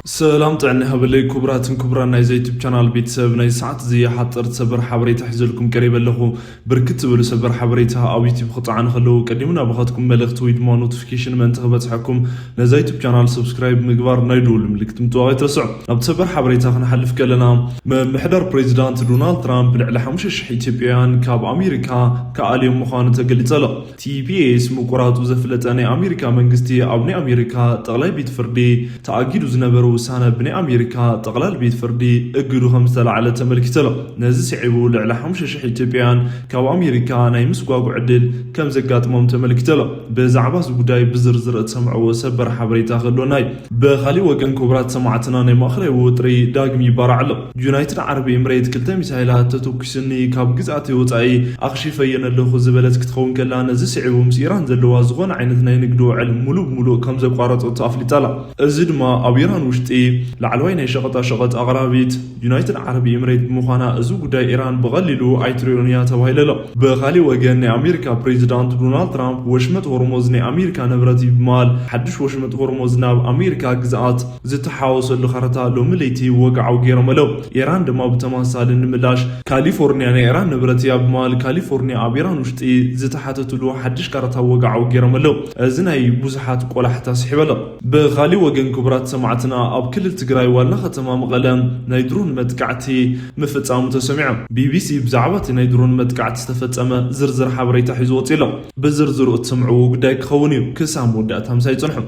سلام تعني هبلي كبراتن كبران ناي يوتيوب channel بيتسب ناي ساعات زي حاطر تسبر حبريته حزلكم قريبا له بركت بلو سبر حبريته او يوتيوب قطعا خلو قدمنا بخاتكم ملغت ويد ما نوتيفيكيشن من تخبصحكم نزا يوتيوب channel سبسكرايب مغبار نايدول ملكت متوغي تسع اب تسبر حبريته خنحلف كلنا محضر بريزيدنت دونالد ترامب لعلى 5,000 ايثيوبيان كاب امريكا كاليوم مخانه تغليصله تي بي اس مقرات وزفلتاني امريكا منغستي ابني امريكا طغلاي بيت فردي تاكيد زنبرو سنة بني أمريكا تقلال بيت فردي أجلو خمسة على تملكتله نازل سعبوا لعلى 5,000 إثيوبيان كاو أمريكا نايمس قاقو عدل كم زقات مم تملكتله بزعباس قداي بزرزر تسمعوا وسبر حبري تاخدو ناي بخالي وقن كبرات سمعتنا ناي مأخري وطري داقمي بارعلو يونايتد عربي امريت كلتا مسايلات تتوكسني كاب قزعتي وطعي أخشي فين اللوخو زبالت كتخون كلا نازل سعبوا مسيران زلوا زغون عينتنا نقدو علم ملو كم زقارات وطافلي تالا الزد ما أبيران وشتي لعلوين شغط أغرابيت يونايتد عربي امريت مخانا ازو قداي إيران بغللو ايتريونيا توهيللو بخالي وقن أمريكا بريزيدنت دونالد ترامب وشمت هرموز أمريكا نبرتي بمال حدش وشمت هرموز ناب أمريكا قزعات زت حاوس اللي خرطا لو مليتي وقعو غيرملو إيران دما بتماسال نملاش كاليفورنيا إيران نبرتي بمال كاليفورنيا أبيران وشتي زت حاتتلو حدش كرطا وقعو غيرملو زناي بوزحات قولا حتى سحبلو بخالي وقن كبرات سمعتنا كل التجراي والنا ختمام غلام نيدرون مدقعتي مفتصام تسمع بي بي سي بزعبات نيدرون مدقعت استفتصم زرزر حبريته حيزوتيلو بزرزر تسمعوا قداي كخونيو كسام وداتهم سايصنحو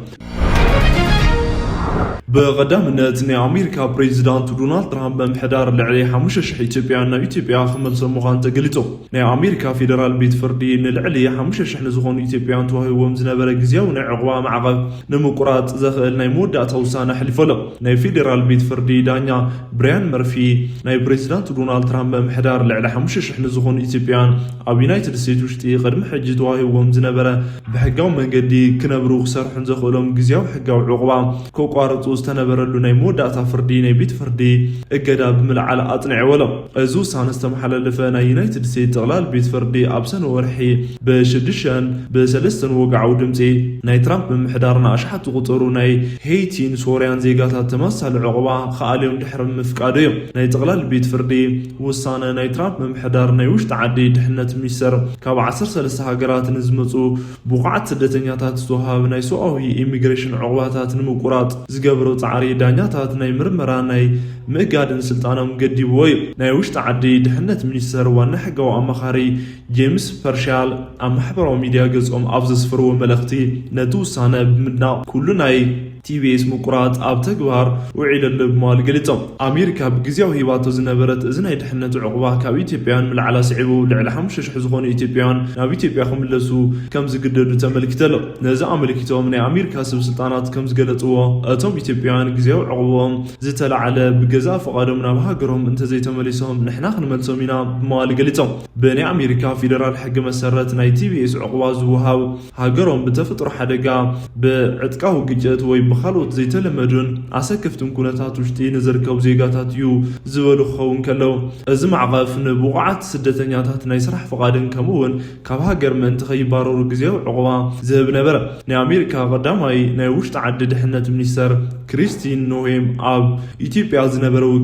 بقدامنا ني أمريكا بريزيدنت دونالد ترامب بمحضار لعلي 5,000 إثيوبيان إثيوبيا خمس مخان تقليتو ني أمريكا فيدرال بيت فردي لعلي 5,000 نزخون إثيوبيان توهيوم زنبرة جزياو نعقوا معقب نمقرات زخل ني مودة توسانا حلفلو ني فيدرال بيت فردي دانيا بريان مرفي ني بريزيدنت دونالد ترامب بمحضار لعلي 5,000 نزخون إثيوبيان أو يونايتد ستيتس وشتي قدم حج توهيوم زنبرة بحقاو منقدي كنبرو خسرحن زخلهم جزياو حقاو عقبا كوقارتو استنبرلو ناي موداتا فردي ناي بيت فردي اقدا بملعال اطنع ولا ازو سان استمحللفه ناي يونايتد ستيتس تغلال بيت فردي ابسن ورحي بشدشن بسلستن وقعو دمتي ناي ترامب بمحدارنا اشحت قطرو ناي هيتين سوريان زيغاتا تمثل عقبا خاليون دحرم مفقاديو ناي تغلال بيت فردي وصانا ناي ترامب بمحدار ناي وش تعدي دحنت ميسر كاب 13 هاجرات نزمصو بقعت سدتنياتات سوهاب ناي سوءوي إيميغريشن عقباتات نمقرات زقبرو تعري دانياتات ناي مرمرا ناي مقادن سلطانهم قديبوي ناي وش تعدي دحنت منيسر ونحقو أمخاري جيمس فرشال أمحبرو ميديا قزقهم أفزس فرو ملختي ندوسانا بمنا كل ناي تي بي اس مقرات اب تكبار وعيد اللبمال قلتهم امريكا بغزياو هيباتو زنبرت ازنا يدحنت عقبا كاب ايثيوبيان من على صعيبو لعلى 5,000 زغون ايثيوبيان ناب ايثيوبيا خملسو كم زقددو تملكتلو نزا امريكتهم ناي امريكا سلطانات كم زقلطوا اتوم ايثيوبيان غزياو عقبهم زتل على بغزا فقادهم ناب هاجرهم انت زي تمليسهم نحنا خنملسومينا بمال قلتهم بني امريكا فيدرال حق مسرت ناي تي بي اس عقبا زوهاو هاجرهم بتفطر حدقا بعتقاو قجت وي بخلوت زي تلمدون عسكفتم كونتات وشتي نزركو زيغاتات يو زبلو خون كلو ازم عقف نبوقعت سدتنياتات ناي سرح فقادن كمون كاب هاجر من تخيبارو غزيو عقبا زب نبر ني امريكا قداماي ناي وش تعدد حنت منيستر كريستين نوهم اب ايثيوبيا زنبرو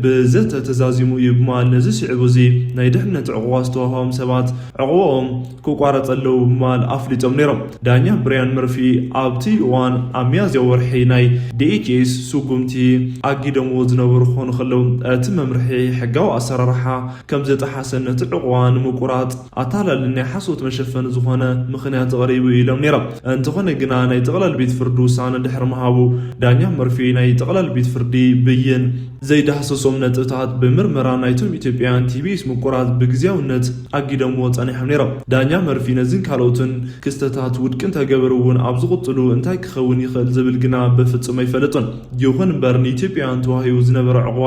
بزت تزازيمو يبمال نزي سعبوزي ناي دحنت عقواستوهم سبات عقوهم كوقارطلو مال افليتم نيرم دانيا بريان مرفي ابتي وان اميازيو ورحي ناي دي اتش اس سوقمتي اقيدم وزنبر خون خلو تممرحي حقاو اسرارحا كم زت حسن تعقوان مقرات اتالا لني حسوت مشفن زخونه مخنيات غريب يلم نيرم انت خونه غنا ناي تقلل بيت فردوسان دحر مهابو دانيا مرفي ناي تقلل بيت فردي بين زي دحسسوم نطታት بمرمرا نايتوم ኢትዮጵያን ቲቢስ مقرات بغزياونت اقيدم وطني حمنيرم دانيا مرفي نزن كالوتن كستታት ውድቅን ተገበሩውን አብዝ ቁጥሉ እንታይ ክኸውን ይኽእል ዝብል ግና በፍጹም አይፈልጥን ይኹን በርኒ ኢትዮጵያን ተዋሂዩ ዝነበረ ዕቅባ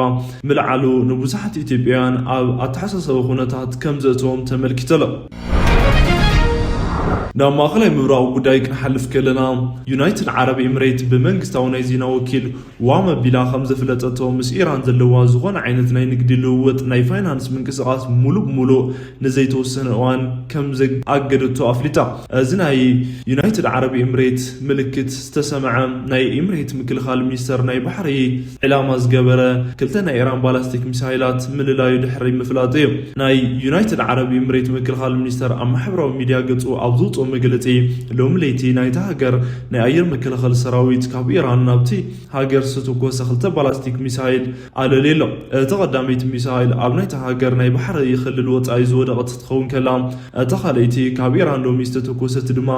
ምልዓሉ ንብዙሓት ኢትዮጵያን ኣብ ኣተሓሳሰብ ኩነታት ከም ዘእትዎም ተመልኪተሎ ናብ ማእኸላይ ምብራቕ ጉዳይ ክንሓልፍ ከለና ዩናይትድ ዓረብ ኤምሬት ብመንግስታዊ ናይ ዜና ወኪል ዋመ ቢላ ከም ዘፍለጠቶ ምስ ኢራን ዘለዋ ዝኾነ ዓይነት ናይ ንግዲ ልውውጥ ናይ ፋይናንስ ምንቅስቓስ ሙሉእ ብሙሉእ ንዘይተወሰነ እዋን ከም ዘኣገደቶ ኣፍሊጣ። እዚ ናይ ዩናይትድ ዓረብ ኤምሬት ምልክት ዝተሰምዐ ናይ ኤምሬት ምክልኻል ሚኒስተር ናይ ባሕሪ ዕላማ ዝገበረ ክልተ ናይ ኢራን ባላስቲክ ሚሳይላት ምልላዩ ድሕሪ ምፍላጥ እዩ። ናይ ዩናይትድ ዓረብ ኤምሬት ምክልኻል ሚኒስተር ኣብ ማሕበራዊ ሚድያ ገጹ ኣብ ዘውፅኦ መግለፂ ሎሚ ለይቲ ናይታ ሃገር ናይ ኣየር መከላኸሊ ሰራዊት ካብ ኢራን ናብቲ ሃገር ዝተተኮሰ ክልተ ባላስቲክ ሚሳይል ኣለሌሎ። እቲ ቀዳመይቲ ሚሳይል ኣብ ናይታ ሃገር ናይ ባሕሪ ይኽልል ወፃኢ ዝወደቐት ትኸውን ከላ እታ ካልአይቲ ካብ ኢራን ሎሚ ዝተተኮሰት ድማ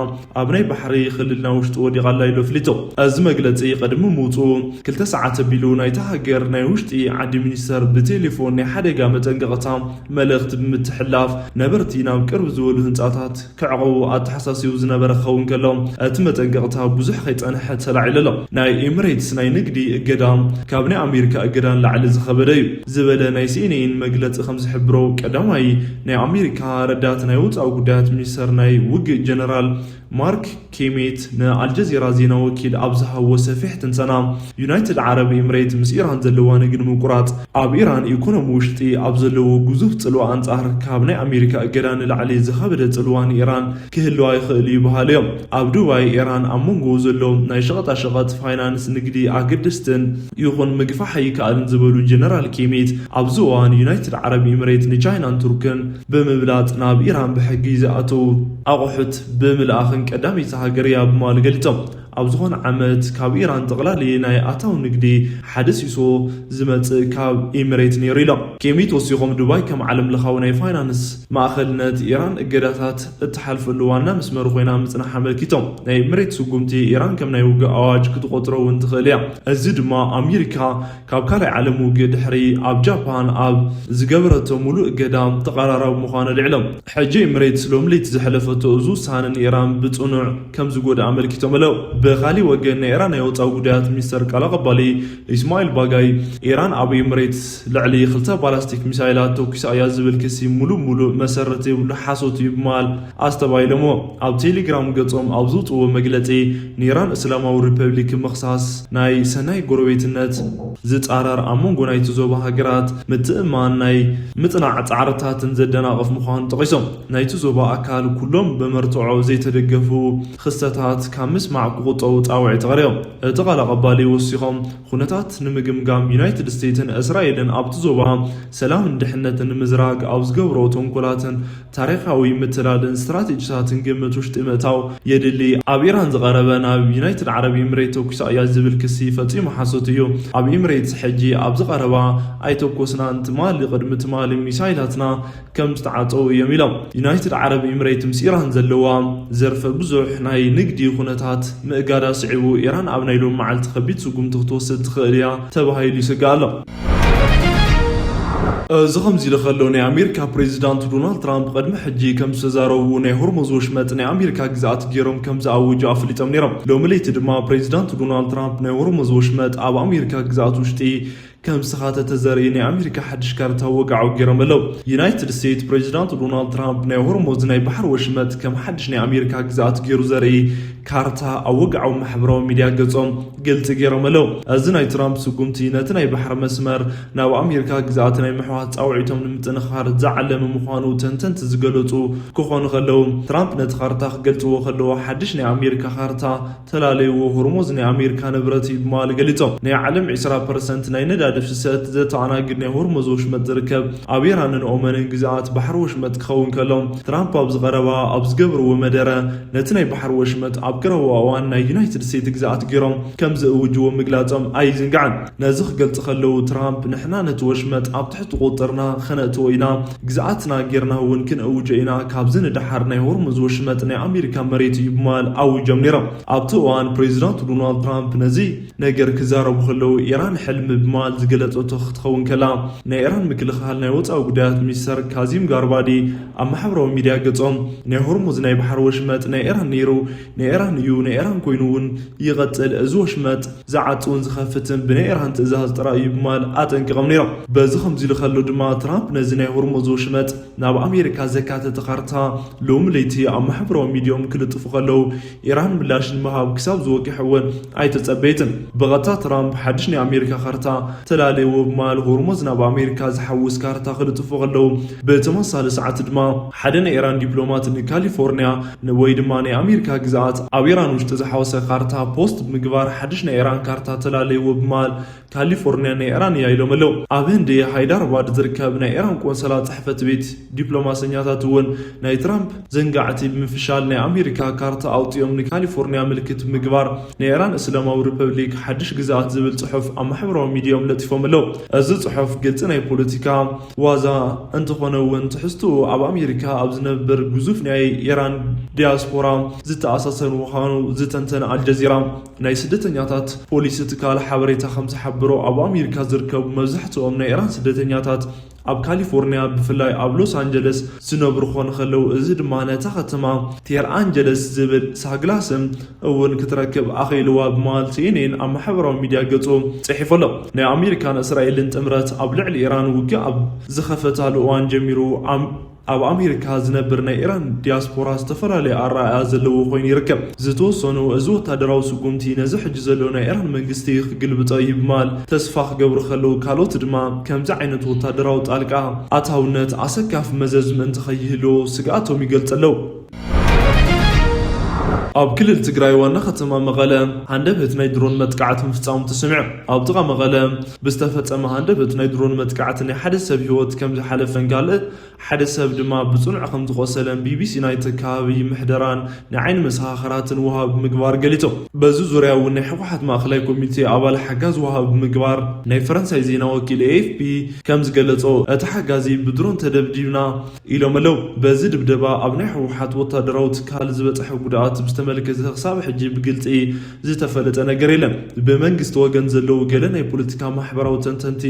ኣብ ናይ ባሕሪ ይኽልልና ውሽጢ ወዲቓላ ኢሉ ኣፍሊጡ። እዚ መግለፂ ቅድሚ ምውፅኡ 2 ሰዓት ኣቢሉ ናይታ ሃገር ናይ ውሽጢ ዓዲ ሚኒስተር ብቴሌፎን ናይ ሓደጋ መጠንቀቕታ መልእኽቲ ብምትሕላፍ ነበርቲ ናብ ቅርብ ዝበሉ ህንፃታት ክዕቐቡ ኣተሓሳሲቡ ዝነበረ ክኸውን ከሎ እቲ መጠንቀቕታ ብዙሕ ከይፀንሐ ተላዒሉ ኣሎ። ናይ ኤምሬትስ ናይ ንግዲ እገዳ ካብ ናይ ኣሜሪካ እገዳ ንላዕሊ ዝኸበደ እዩ ዝበለ ናይ ሲኤንኤን መግለፂ ከም ዝሕብሮ ቀዳማይ ናይ ኣሜሪካ ረዳት ናይ ወፃኢ ጉዳያት ሚኒስተር ናይ ውግእ ጀነራል ማርክ ኬሜት ንአልጀዚራ ዜና ወኪል ኣብ ዝሃቦ ሰፊሕ ትንተና ዩናይትድ ዓረብ ኤምሬት ምስ ኢራን ዘለዋ ንግዲ ምቁራፅ ኣብ ኢራን ኢኮኖሚ ውሽጢ ኣብ ዘለዎ ግዙፍ ፅልዋ ኣንጻር ካብ ናይ ኣሜሪካ እገዳ ንላዕሊ ዝኸበደ ፅልዋ ንኢራን ክህልዋ ይኽእል ይበሃል እዮም። ኣብ ዱባይ ኢራን ኣብ መንጎ ዘሎ ናይ ሸቐጣሸቐጥ ፋይናንስ ንግዲ ኣገደስትን ይኹን ምግፋሕ ኣይከኣልን ዝበሉ ጀነራል ኬሜት ኣብዚ እዋን ዩናይትድ ዓረብ ኤምሬት ንቻይናን ቱርክን ብምብላጥ ናብ ኢራን ብሕጊ ዝኣተው ኣቑሑት ብምልኣኽን ቀዳሚት ሃገር እያ ብምባል ገሊፆም። ኣብ ዝኾነ ዓመት ካብ ኢራን ጠቕላሊ ናይ ኣታው ንግዲ ሓደ ሲሶ ዝመጽእ ካብ ኤምሬት ነይሩ ኢሎም። ኬሚት ወሲኾም ዱባይ ከም ዓለም ለኻዊ ናይ ፋይናንስ ማእኸልነት ኢራን እገዳታት እትሓልፈሉ ዋና መስመር ኮይና ምጽናሕ ኣመልኪቶም። ናይ ኤምሬት ስጉምቲ ኢራን ከም ናይ ውግእ ኣዋጅ ክትቆጥሮ እውን ትኽእል እያ። እዚ ድማ ኣሜሪካ ካብ ካልኣይ ዓለም ውግእ ድሕሪ ኣብ ጃፓን ኣብ ዝገበረቶ ሙሉእ እገዳ ተቐራራቢ ምዃኑ ልዕሎም። ሕጂ ኤምሬት ሎሚ ለይቲ ዝሕለፈቶ እዚ ውሳነ ንኢራን ብጽኑዕ ከም ዝጎድእ ኣመልኪቶም ኣለው። በኻሊእ ወገን ናይ ኢራን ናይ ወፃኢ ጉዳያት ሚኒስተር ቃል ኣቀባሊ ኢስማኤል ባጋይ ኢራን ኣብ ኤምሬት ልዕሊ 2 ባላስቲክ ሚሳይላት ተኩሳ እያ ዝብል ክሲ ሙሉእ መሰረት የብሉ ሓሶት እዩ ብምባል ኣስተባሂሎሞ። ኣብ ቴሌግራም ገጾም ኣብ ዘውፅዎ መግለፂ ንኢራን እስላማዊ ሪፐብሊክ ምኽሳስ ናይ ሰናይ ጎረቤትነት ዝፃረር ኣብ መንጎ ናይቲ ዞባ ሃገራት ምትእምማን ናይ ምጽናዕ ፃዕርታትን ዘደናቕፍ ምዃኑ ጠቒሶም ናይቲ ዞባ ኣካል ኩሎም ብመርትዖ ዘይተደገፉ ክስተታት ካብ ምስማዕ ክቁጠቡ ፃውዒ ተቐሪቦም። እቲ ቃል ኣቀባሊ ወሲኾም ኩነታት ንምግምጋም ዩናይትድ ስቴትስን እስራኤልን ኣብቲ ዞባ ሰላምን ድሕነትን ንምዝራግ ኣብ ዝገብሮ ተንኮላትን ታሪኻዊ ምትላልን ስትራቴጂታትን ግምት ውሽጢ ምእታው የድሊ። ኣብ ኢራን ዝቐረበ ናብ ዩናይትድ ዓረብ ኤምሬት ተኩሳ እያ ዝብል ክሲ ፈፂሙ ሓሶት እዩ። ኣብ ኤምሬት ሕጂ ኣብ ዝቐረባ ኣይተኮስናን ትማሊ ቅድሚ ትማሊ ሚሳይላትና ከም ዝተዓፀው እዮም ኢሎም። ዩናይትድ ዓረብ ኤምሬት ምስ ኢራን ዘለዋ ዘርፈ ብዙሕ ናይ ንግዲ ኩነታት ምእጋዳ ስዒቡ ኢራን ኣብ ናይ ሎም መዓልቲ ከቢድ ስጉምቲ ክትወስድ ትኽእል እያ ተባሂሉ ይስጋእ ኣሎ። እዚ ከምዚ ኢሉ ከሎ ናይ ኣሜሪካ ፕሬዚዳንት ዶናልድ ትራምፕ ቅድሚ ሕጂ ከም ዝተዛረቡ ናይ ሆርሙዝ ወሽመጥ ናይ ኣሜሪካ ግዛኣት ገይሮም ከም ዝኣውጁ ኣፍሊጦም ነይሮም። ሎሚ ለይቲ ድማ ፕሬዚዳንት ዶናልድ ትራምፕ ናይ ሆርሙዝ ወሽመጥ ኣብ ኣሜሪካ ግዛኣት ውሽጢ ከም ዝተኻተተ ዘርኢ ናይ ኣሜሪካ ሓድሽ ካርታ ወጋዑ ገይሮም ኣለው። ዩናይትድ ስቴትስ ፕሬዚዳንት ዶናልድ ትራምፕ ናይ ሆርሙዝ ናይ ባሕሪ ወሽመጥ ከም ሓድሽ ናይ ኣሜሪካ ግዛኣት ገይሩ ዘርኢ ካርታ ኣብ ወጋዑ ማሕበራዊ ሚድያ ገጾም ገልፂ ገይሮም ኣለው። እዚ ናይ ትራምፕ ስጉምቲ ነቲ ናይ ባሕሪ መስመር ናብ ኣሜሪካ ግዛኣት ናይ ምሕዋት ፃውዒቶም ንምጥንኻር ዝዓለመ ምዃኑ ተንተንቲ ዝገለጹ ክኾኑ ከለው ትራምፕ ነቲ ካርታ ክገልጽዎ ከለዎ ሓድሽ ናይ ኣሜሪካ ካርታ ተላለይዎ ሆርሙዝ ናይ ኣሜሪካ ንብረት እዩ ብምባል ገሊፆም። ናይ ዓለም 20% ናይ ነዳዲ ፍሰት ዘተኣናግድ ናይ ሆርሙዝ ወሽመጥ ዝርከብ ኣብ ኢራንን ኦመንን ግዛኣት ባሕሪ ወሽመጥ ክኸውን ከሎም ትራምፕ ኣብ ዝቐረባ ኣብ ዝገብርዎ መደረ ነቲ ናይ ባሕሪ ወሽመጥ ኣብ ቀረባ እዋን ናይ ዩናይትድ ስቴትስ ግዛኣት ገይሮም ከም ዘእውጅዎ ምግላፆም ኣይዝንጋዕን። ነዚ ክገልጽ ከለው ትራምፕ ንሕና ነቲ ወሽመጥ ኣብ ትሕቲ ቁጥርና ክነእትዎ ኢና ግዛኣትና ጌርና እውን ክንእውጆ ኢና ካብዚ ንድሓር ናይ ሆርሙዝ ወሽመጥ ናይ ኣሜሪካ መሬት እዩ ብምባል ኣውጆም ነይሮም። ኣብቲ እዋን ፕሬዚዳንት ዶናልድ ትራምፕ ነዚ ነገር ክዛረቡ ከለው ኢራን ሕልሚ ብምባል ዝገለጸቶ ክትኸውን ከላ ናይ ኢራን ምክልኻል ናይ ወፃኢ ጉዳያት ሚኒስተር ካዚም ጋርባዲ ኣብ ማሕበራዊ ሚድያ ገጾም ናይ ሆርሙዝ ናይ ባሕር ወሽመጥ ናይ ኢራን ነይሩ ናይ ኢራን እዩ ናይ ኢራን ኮይኑ እውን ይቐጽል እዚ ወሽመጥ ዝዓጽውን ዝኸፍትን ብናይ ኢራን ትእዛዝ ጥራይ እዩ ብማል ኣጠንቂቖም ነይሮም በዚ ከምዚ ኢሉ ከሎ ድማ ትራምፕ ነዚ ናይ ሆርሙዝ ወሽመጥ ናብ ኣሜሪካ ዘካተተ ካርታ ሎሚ ለይቲ ኣብ ማሕበራዊ ሚድያኦም ክልጥፉ ከለው ኢራን ምላሽ ንምሃብ ክሳብ ዝወቂሕ እውን ኣይተጸበይትን ብቐጥታ ትራምፕ ሓድሽ ናይ ኣሜሪካ ካርታ ተላለይዎ ብማል ሆርሙዝ ናብ ኣሜሪካ ዝሓውስ ካርታ ክልጥፉ ከለው ብተመሳሳሊ ሰዓት ድማ ሓደ ናይ ኢራን ዲፕሎማት ንካሊፎርኒያ ወይ ድማ ናይ ኣሜሪካ ግዛኣት ኣብ ኢራን ውሽጢ ዝሓወሰ ካርታ ፖስት ምግባር ሓድሽ ናይ ኢራን ካርታ ተላለይዎ ብማል ካሊፎርኒያ ናይ ኢራን እያ ኢሎም ኣለው ኣብ ህንዲ ሃይዳራባድ ዝርከብ ናይ ኢራን ቆንሰላ ጽሕፈት ቤት ዲፕሎማስኛታት እውን ናይ ትራምፕ ዘንጋዕቲ ብምፍሻል ናይ ኣሜሪካ ካርታ ኣውጥኦም ንካሊፎርኒያ ምልክት ምግባር ናይ ኢራን እስላማዊ ሪፐብሊክ ሓድሽ ግዛኣት ዝብል ጽሑፍ ኣብ ማሕበራዊ ሚድያኦም ለጢፎም ኣለው እዚ ጽሑፍ ግልጽ ናይ ፖለቲካ ዋዛ እንተኾነ እውን ትሕዝትኡ ኣብ ኣሜሪካ ኣብ ዝነብር ግዙፍ ናይ ኢራን ዲያስፖራ ዝተኣሳሰሩ ምዃኑ ዝተንተነ አልጀዚራ ናይ ስደተኛታት ፖሊሲ ትካል ሓበሬታ ከም ዝሓብሮ ኣብ ኣሜሪካ ዝርከቡ መብዛሕትኦም ናይ ኢራን ስደተኛታት ኣብ ካሊፎርኒያ ብፍላይ ኣብ ሎስ አንጀለስ ዝነብሩ ኾን ከለው እዚ ድማ ነታ ከተማ ቴር አንጀለስ ዝብል ሳግላስም እውን ክትረክብ ኣኺልዋ ብማል ሲኤንኤን ኣብ ማሕበራዊ ሚድያ ገጹ ጽሒፉ ኣሎ ናይ ኣሜሪካን እስራኤልን ጥምረት ኣብ ልዕሊ ኢራን ውግእ ኣብ ዝኸፈታሉ እዋን ጀሚሩ ኣብ ኣሜሪካ ዝነብር ናይ ኢራን ዲያስፖራ ዝተፈላለዩ ኣረኣእያ ዘለዎ ኮይኑ ይርከብ ዝተወሰኑ እዚ ወታደራዊ ስጉምቲ ነዚ ሕጂ ዘሎ ናይ ኢራን መንግስቲ ክግልብጦ ይብማል ተስፋ ክገብሩ ከለው ካልኦት ድማ ከምዚ ዓይነት ወታደራዊ ጣልቃ ኣታውነት ኣሰካፍ መዘዝ ምእንቲ ከይህልዎ ስጋኣቶም ይገልጸለው ኣብ ክልል ትግራይ ዋና ከተማ መቐለ ሃንደበት ናይ ድሮን መጥቃዕቲ ምፍጻሙ ተሰሚዑ ኣብ ጥቓ መቐለ ብዝተፈጸመ ሃንደበት ናይ ድሮን መጥቃዕቲ ናይ ሓደ ሰብ ህይወት ከም ዝሓለፈን ካልእ ሓደ ሰብ ድማ ብጽኑዕ ከም ዝቆሰለን ቢቢሲ ናይ ተካባቢ ምሕደራን ንዓይኒ መሰኻኸራትን ወሃብ ምግባር ገሊጹ በዚ ዙርያ እውን ናይ ሕወሓት ማእኸላይ ኮሚቴ ኣባል ሓጋዝ ወሃብ ምግባር ናይ ፈረንሳይ ዜና ወኪል ኤኤፍፒ ከም ዝገለጾ እቲ ሓጋዚ ብድሮን ተደብዲብና ኢሎም ኣለው በዚ ድብደባ ኣብ ናይ ሕወሓት ወታደራዊ ትካል ዝበጽሐ ጉድኣት መልክት ክሳብ ሕጂ ብግልጺ ዝተፈለጠ ነገር የለን ብመንግስቲ ወገን ዘለው ገለ ናይ ፖለቲካ ማሕበራዊ ተንተንቲ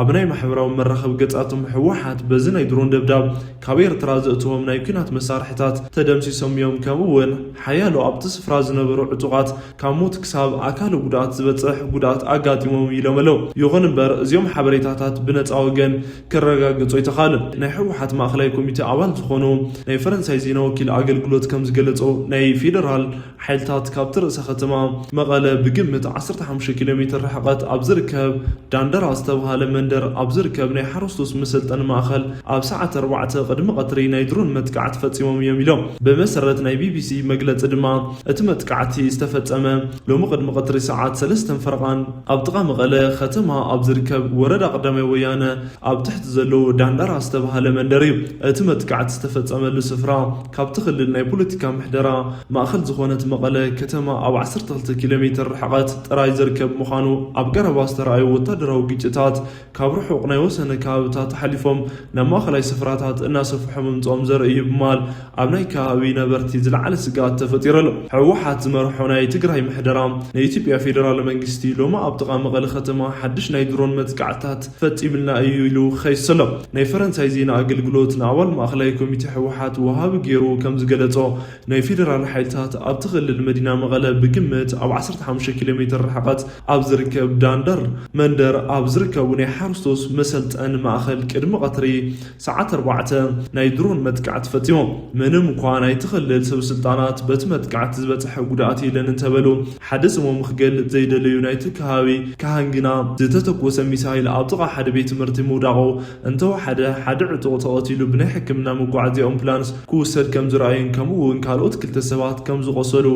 ኣብ ናይ ማሕበራዊ መራኸቢ ገጻቶም ሕወሓት በዚ ናይ ድሮን ደብዳብ ካብ ኤርትራ ዘእትዎም ናይ ኩናት መሳርሒታት ተደምሲሶም እዮም ከምኡውን ሓያሎ ኣብቲ ስፍራ ዝነበሩ ዕጡቓት ካብ ሞት ክሳብ ኣካል ጉድኣት ዝበጽሕ ጉድኣት ኣጋጢሞም ኢሎም ኣለው ይኹን እምበር እዚኦም ሓበሬታታት ብነፃ ወገን ክረጋገጹ ኣይተኻእሉን ናይ ሕወሓት ማእኸላይ ኮሚቴ ኣባል ዝኾኑ ናይ ፈረንሳይ ዜና ወኪል ኣገልግሎት ከም ዝገለጾ ናይ ፌደራል ሓይልታት ካብቲ ርእሰ ከተማ መቐለ ብግምት 15 ኪሎ ሜትር ርሕቐት ኣብ ዝርከብ ዳንደራ ዝተባሃለ መንደር ኣብ ዝርከብ ናይ ሓረስቶስ መሰልጠኒ ማእኸል ኣብ ሰዓት 4 ቅድሚ ቀትሪ ናይ ድሮን መጥቃዕቲ ፈጺሞም እዮም ኢሎም ብመሰረት ናይ ቢቢሲ መግለጺ ድማ እቲ መጥቃዕቲ ዝተፈጸመ ሎሚ ቅድሚ ቀትሪ ሰዓት 3 ፈረቓን ኣብ ጥቓ መቐለ ከተማ ኣብ ዝርከብ ወረዳ ቀዳማይ ወያነ ኣብ ትሕቲ ዘለዎ ዳንደራ ዝተባሃለ መንደር እዩ እቲ መጥቃዕቲ ዝተፈጸመሉ ስፍራ ካብቲ ክልል ናይ ፖለቲካ ምሕደራ ማእኸል ዝኾነት መቐለ ከተማ ኣብ 12 ኪሎ ሜትር ርሕቐት ጥራይ ዝርከብ ምዃኑ ኣብ ቀረባ ዝተረኣዩ ወታደራዊ ግጭታት ካብ ርሑቕ ናይ ወሰነ ከባቢታት ሓሊፎም ናብ ማእኸላይ ስፍራታት እናሰፍሑ ምምጾም ዘርኢ ብማል ኣብ ናይ ከባቢ ነበርቲ ዝለዓለ ስጋት ተፈጢሩ ኣሎ ሕወሓት ዝመርሖ ናይ ትግራይ ምሕደራ ናይ ኢትዮጵያ ፌደራል መንግስቲ ሎማ ኣብ ጥቓ መቐለ ከተማ ሓድሽ ናይ ድሮን መጥቃዕትታት ፈጺምልና እዩ ኢሉ ኸይሰሎ ናይ ፈረንሳይ ዜና ኣገልግሎት ንኣባል ማእኸላይ ኮሚቴ ሕወሓት ወሃቢ ገይሩ ከም ዝገለጾ ናይ ፌደራል ሓይልታት ኣብቲ ክልል መዲና መቐለ ብግምት ኣብ 15 ኪሎ ሜትር ርሕቐት ኣብ ዝርከብ ዳንደር መንደር ኣብ ዝርከቡ ናይ ሓረስቶስ መሰልጠኒ ማእኸል ቅድሚ ቀትሪ ሰዓት 4 ናይ ድሮን መጥቃዕቲ ፈጺሞም ምንም እኳ ናይቲ ክልል ሰበስልጣናት በቲ መጥቃዕቲ ዝበጽሐ ጉድኣት የለን እንተበሉ ሓደ ስሞም ክገልጽ ዘይደለዩ ናይቲ ከባቢ ካህንግና ዝተተኮሰ ሚሳይል ኣብ ጥቓ ሓደ ቤት ትምህርቲ ምውዳቑ እንተወሓደ ሓደ ዕጡቕ ተቐቲሉ ብናይ ሕክምና መጓዓዝያ ኣምቡላንስ ክውሰድ ከም ዝረኣዩን ከምኡውን ካልኦት ክልተ ሰባት ከም ዝቆሰሉ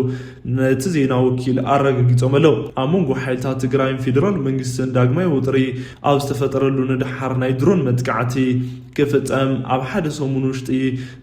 ነቲ ዜና ወኪል ኣረጋጊጾም ኣለው ኣብ መንጎ ሓይልታት ትግራይን ፌደራል መንግስትን ዳግማይ ውጥሪ ኣብ ዝተፈጠረሉ ንድሓር ናይ ድሮን መጥቃዕቲ ክፍጸም ኣብ ሓደ ሰሙን ውሽጢ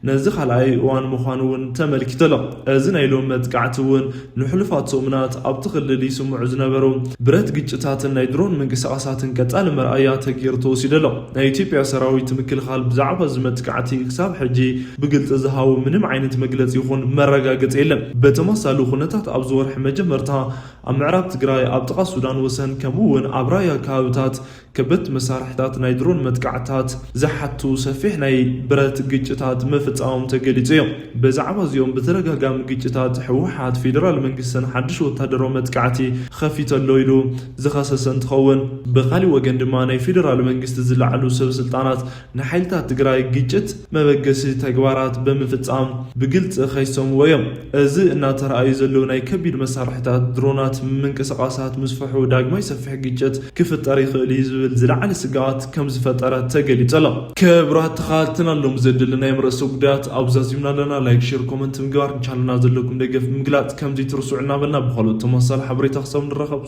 ነዚ ካልኣይ እዋን ምዃኑ እውን ተመልኪቱ ኣሎ እዚ ናይ ሎም መጥቃዕቲ እውን ንሕሉፋት ሰሙናት ኣብቲ ክልል ይስምዑ ዝነበሩ ብረት ግጭታትን ናይ ድሮን ምንቅስቓሳትን ቀጻሊ መርኣያ ተገይሩ ተወሲዱ ኣሎ ናይ ኢትዮጵያ ሰራዊት ምክልኻል ብዛዕባ እዚ መጥቃዕቲ ክሳብ ሕጂ ብግልፂ ዝሃቡ ምንም ዓይነት መግለፂ ይኹን መረጋገፂ የለን بتمثل خناتات أبزور حمجة مرتها أمعراب تجراي أبتقى السودان وسن كمون أبرايا كابتات كبت مسارحتات نايدرون متقعتات زحتو سفيح ناي برات جيتات مفتقاهم تقليتيهم بزعبا زيوم بترقا قام جيتات حوحات فيدرال منقسن حدش وتهدرو متقعتي خفيت اللويلو زخصصن تخون بخالي وقن دماني فيدرال منقست زلعلو سب سلطانات نحيلتات تقراي جيتت مبقسي تقوارات بمفتقام بقلت خيسوم ويم ازي انا ترأي زلو ناي كبير مسارحتات درونات منقسقاسات مسفحو داق ما يسفح جيتت كيف التاريخ اللي زلعل سقات كم زفترات تقلي طلع كبرات تخالتنا اللهم زد لنا يمرسو قدات أبزازيمنا لنا لايك شير كومنت مقار إن شاء الله نازل لكم دقف مقلات كم زي ترسوعنا بنا بخلو تمثال حبري تخصم الرخب